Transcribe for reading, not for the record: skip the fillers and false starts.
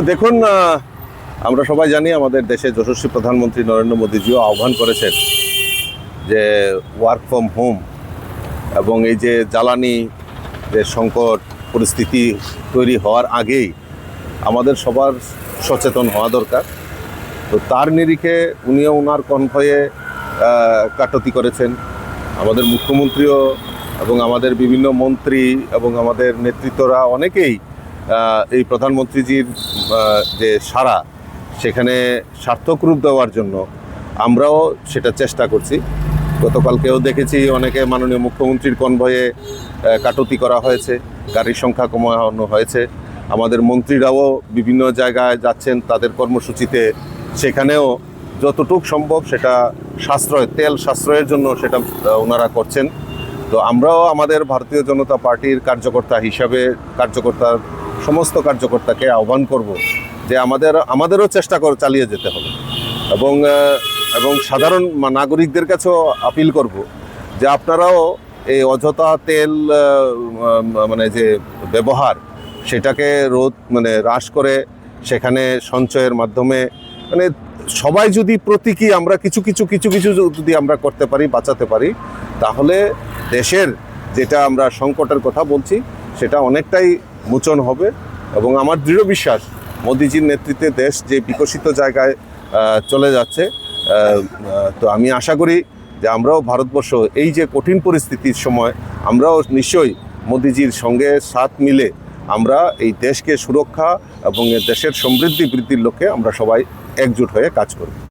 দেখুন, আমরা সবাই জানি আমাদের দেশের যশস্বী প্রধানমন্ত্রী নরেন্দ্র মোদীজিও আহ্বান করেছেন যে ওয়ার্ক ফ্রম হোম এবং এই যে জ্বালানি যে সংকট পরিস্থিতি তৈরি হওয়ার আগেই আমাদের সবার সচেতন হওয়া দরকার। তো তার নিরিখে উনিও ওনার কনভয়ে কাটতি করেছেন। আমাদের মুখ্যমন্ত্রীও এবং আমাদের বিভিন্ন মন্ত্রী এবং আমাদের নেতৃত্বরা অনেকেই এই প্রধানমন্ত্রীজির যে সাড়া সেখানে সার্থক রূপ দেওয়ার জন্য আমরাও সেটা চেষ্টা করছি। গতকালকেও দেখেছি অনেকে মাননীয় মুখ্যমন্ত্রীর কনভয়ে কাটতি করা হয়েছে, গাড়ির সংখ্যা কমানো হয়েছে। আমাদের মন্ত্রীরাও বিভিন্ন জায়গায় যাচ্ছেন তাদের কর্মসূচিতে, সেখানেও যতটুকু সম্ভব সেটা তেল সাশ্রয়ের জন্য সেটা ওনারা করছেন। তো আমরাও আমাদের ভারতীয় জনতা পার্টির কার্যকর্তা হিসাবে সমস্ত কার্যকর্তাকে আহ্বান করব যে আমাদেরও চেষ্টা চালিয়ে যেতে হবে এবং সাধারণ নাগরিকদের কাছেও আপিল করব যে আপনারাও এই অযথা তেল যে ব্যবহার সেটাকে হ্রাস করে সেখানে সঞ্চয়ের মাধ্যমে সবাই যদি প্রতীকী আমরা কিছু যদি আমরা করতে পারি, বাঁচাতে পারি, তাহলে দেশের যেটা আমরা সংকটের কথা বলছি সেটা অনেকটাই মোচন হবে। এবং আমার দৃঢ় বিশ্বাস মোদিজির নেতৃত্বে দেশ যে বিকশিত জায়গায় চলে যাচ্ছে, তো আমি আশা করি যে আমরাও ভারতবর্ষ এই যে কঠিন পরিস্থিতির সময় আমরাও নিশ্চয়ই মোদিজির সঙ্গে সাথ মিলে আমরা এই দেশকে সুরক্ষা এবং দেশের সমৃদ্ধি বৃদ্ধির লক্ষ্যে আমরা সবাই একজোট হয়ে কাজ করব।